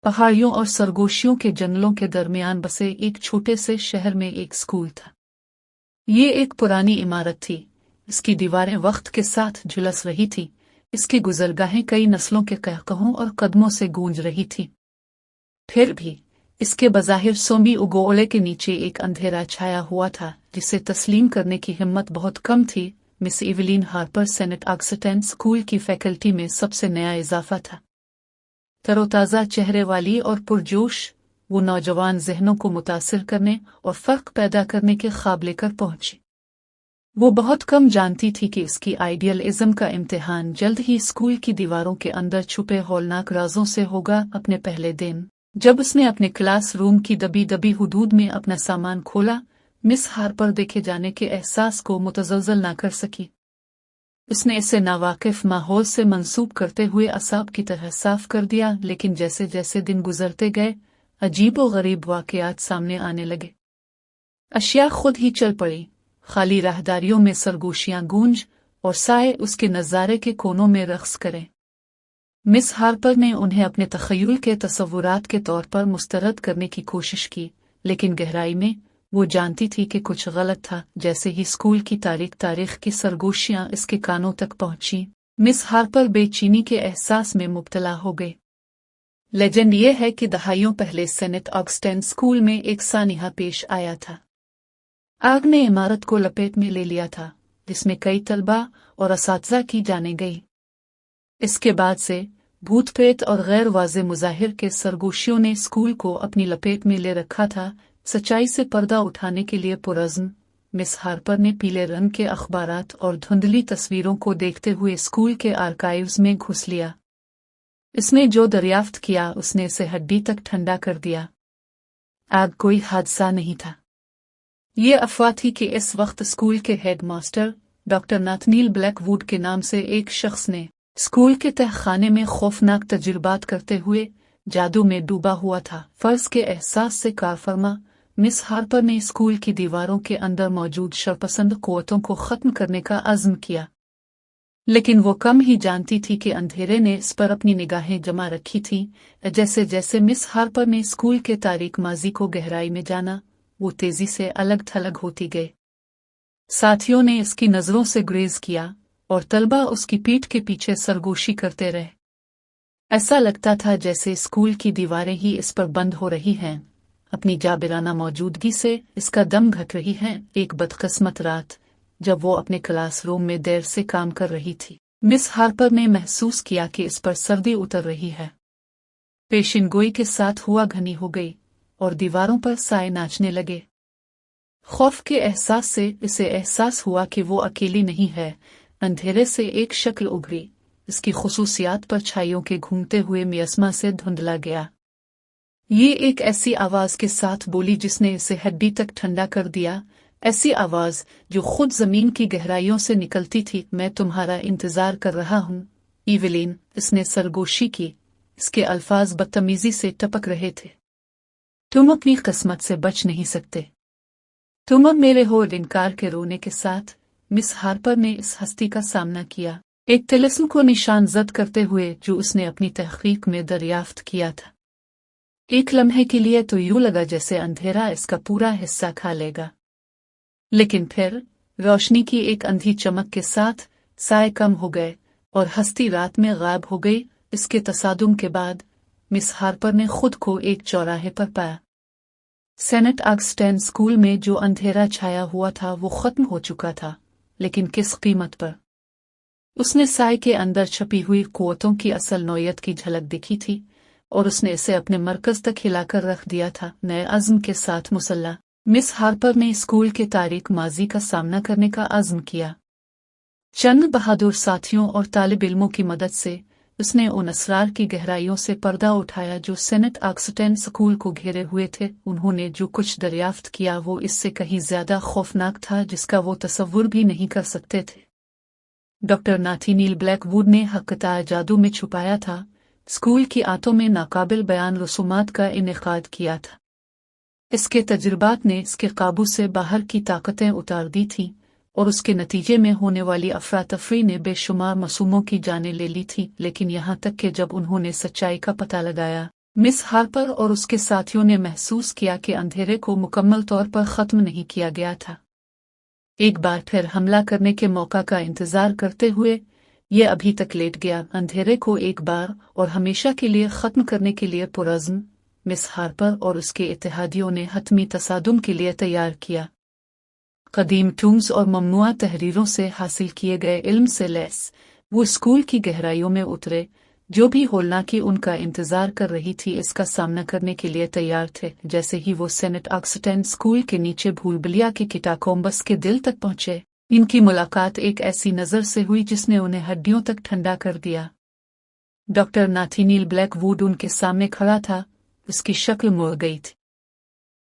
पहाड़ियों और सरगोशियों के जंगलों के दरमियान बसे एक छोटे से शहर में एक स्कूल था। ये एक पुरानी इमारत थी। इसकी दीवारें वक्त के साथ झुलस रही थी। इसकी गुजरगाहें कई नस्लों के कहकहों और कदमों से गूंज रही थी। फिर भी इसके बज़ाहिर सोमी उगोले के नीचे एक अंधेरा छाया हुआ था जिसे तस्लीम करने की हिम्मत बहुत कम थी। Miss Evelyn Harper Sennett Oxton school की फैकल्टी में सबसे नया इजाफा था। तरोताज़ा चेहरे वाली और पुरजोश, वो नौजवान जहनों को मुतासिर करने और फ़र्क पैदा करने के ख्वाब लेकर पहुंची। वो बहुत कम जानती थी कि इसकी आइडियलिज्म का इम्तिहान जल्द ही स्कूल की दीवारों के अंदर छुपे हौलनाक राजों से होगा। अपने पहले दिन जब उसने अपने क्लास रूम की दबी दबी हुदूद में अपना सामान खोला, मिस हार्पर देखे जाने के एहसास को मुतज़लज़ल ना कर सकी। उसने इसे नावाकिफ माहौल से मंसूब करते हुए असाब की तरह साफ कर दिया, लेकिन जैसे जैसे दिन गुजरते गए अजीब व गरीब वाक़यात सामने आने लगे। अशिया खुद ही चल पड़ी। खाली राहदारियों में सरगोशियां गूंज और साए उसके नज़ारे के कोनों में रक़्स करें। मिस हार्पर ने उन्हें अपने तख़य्युल के तसव्वुरात के तौर पर मुस्तरद करने की कोशिश की, लेकिन गहराई में वो जानती थी कि कुछ गलत था। जैसे ही स्कूल की तारीख की सरगोशियां इसके कानों तक पहुंची, मिस हार्पर बेचैनी के एहसास में मुब्तला हो गई। लेजेंड ये है कि दहाइयों पहले सेनेट ऑक्सटन स्कूल में एक सानिहा पेश आया था। आग ने इमारत को लपेट में ले लिया था, जिसमें कई तलबा और असातिज़ा की जाने गई। इसके बाद से भूत प्रेत और गैर वाज़े मुज़ाहिर के सरगोशियों ने स्कूल को अपनी लपेट में ले रखा था। सच्चाई से पर्दा उठाने के लिए पुरज़्म मिस हार्पर ने पीले रंग के अखबारात और धुंधली तस्वीरों को देखते हुए स्कूल के आर्काइव्स में घुस लिया। इसने जो दरियाफ्त किया उसने इसे हड्डी तक ठंडा कर दिया। आग कोई हादसा नहीं था। ये अफवाह थी कि इस वक्त स्कूल के हेडमास्टर डॉक्टर नाथनील ब्लैकवुड के नाम से एक शख्स ने स्कूल के तहखाने में खौफनाक तजुर्बात करते हुए जादू में डूबा हुआ था। फर्ज के एहसास से कारफरमा मिस हार्पर ने स्कूल की दीवारों के अंदर मौजूद शरपसंद क़ुव्वतों को ख़त्म करने का अज़्म किया, लेकिन वो कम ही जानती थी कि अंधेरे ने इस पर अपनी निगाहें जमा रखी थीं। जैसे जैसे मिस हार्पर ने स्कूल के तारीक माजी को गहराई में जाना, वो तेज़ी से अलग थलग होती गई। साथियों ने इसकी नज़रों से गुरेज किया और तलबा उसकी पीठ के पीछे सरगोशी करते रहे। ऐसा लगता था जैसे स्कूल की दीवारें ही इस पर बंद हो रही हैं, अपनी जाबिराना मौजूदगी से इसका दम घट रही है। एक बदकिस्मत रात, जब वो अपने क्लासरूम में देर से काम कर रही थी, मिस हार्पर ने महसूस किया कि इस पर सर्दी उतर रही है। पेशिनगोई के साथ हुआ घनी हो गई और दीवारों पर साए नाचने लगे। खौफ के एहसास से इसे एहसास हुआ कि वो अकेली नहीं है। अंधेरे से एक शक्ल उभरी, इसकी खुसूसियात पर छाइयों के घूमते हुए मियस्मा से धुंधला गया। ये एक ऐसी आवाज़ के साथ बोली जिसने इसे हड्डी तक ठंडा कर दिया, ऐसी आवाज़ जो खुद ज़मीन की गहराइयों से निकलती थी। मैं तुम्हारा इंतज़ार कर रहा हूँ, इवलिन, इसने सरगोशी की। इसके अल्फाज बदतमीज़ी से टपक रहे थे। तुम अपनी किस्मत से बच नहीं सकते, तुम अब मेरे हो। इनकार के रोने के साथ मिस हार्पर ने इस हस्ती का सामना किया, एक तिलिस्म को निशान जद करते हुए जो उसने अपनी तहकीक में दरियाफ्त किया था। एक लम्हे के लिए तो यूं लगा जैसे अंधेरा इसका पूरा हिस्सा खा लेगा, लेकिन फिर रोशनी की एक अंधी चमक के साथ साए कम हो गए और हस्ती रात में गायब हो गई। इसके तसादुम के बाद मिस हार्पर ने खुद को एक चौराहे पर पाया। सेनेट ऑक्सटन स्कूल में जो अंधेरा छाया हुआ था वो खत्म हो चुका था, लेकिन किस कीमत पर। उसने साए के अंदर छपी हुई क़ुव्वतों की असल नौयत की झलक दिखी थी और उसने इसे अपने मरकज़ तक हिलाकर रख दिया था। नए अज़्म के साथ मुसल्ला मिस हार्पर ने स्कूल के तारीक माजी का सामना करने का अज़्म किया। चंद बहादुर साथियों और तालिब इल्मों की मदद से उसने उन असरार की गहराइयों से पर्दा उठाया जो सेनेट ऑक्सटन स्कूल को घेरे हुए थे। उन्होंने जो कुछ दरियाफ्त किया वो इससे कहीं ज्यादा खौफनाक था, जिसका वो तसव्वुर भी नहीं कर सकते थे। डॉक्टर नाथनील ब्लैकवुड ने हक़-ए जादू में छुपाया था, स्कूल की आंतों में नाकाबिल बयान रसूमात का इनेकाद किया था। इसके तजुर्बात ने इसके काबू से बाहर की ताकतें उतार दी थीं और उसके नतीजे में होने वाली अफरा-तफरी ने बेशुमार मासूमों की जानें ले ली थी। लेकिन यहाँ तक कि जब उन्होंने सच्चाई का पता लगाया मिस हार्पर और उसके साथियों ने महसूस किया कि अंधेरे को मुकम्मल तौर पर ख़त्म नहीं किया गया था। एक बार फिर हमला करने के मौका का इंतज़ार करते हुए ये अभी तक लेट गया। अंधेरे को एक बार और हमेशा के लिए ख़त्म करने के लिए पुरज़्म मिस हार्पर और उसके इत्तेहादियों ने हतमी तसादुम के लिए तैयार किया। कदीम टूम्स और ममनुआ तहरीरों से हासिल किए गए इल्म से लैस वो स्कूल की गहराइयों में उतरे। जो भी होलनाकी उनका इंतजार कर रही थी इसका सामना करने के लिए तैयार थे। जैसे ही वो सेनेट ऑक्सटेन स्कूल के नीचे भूलभुलैया के किटाकोम्बस के दिल तक पहुंचे, इनकी मुलाकात एक ऐसी नज़र से हुई जिसने उन्हें हड्डियों तक ठंडा कर दिया। डॉक्टर नाथानिएल ब्लैकवुड उनके सामने खड़ा था, उसकी शक्ल मुड़ गई थी।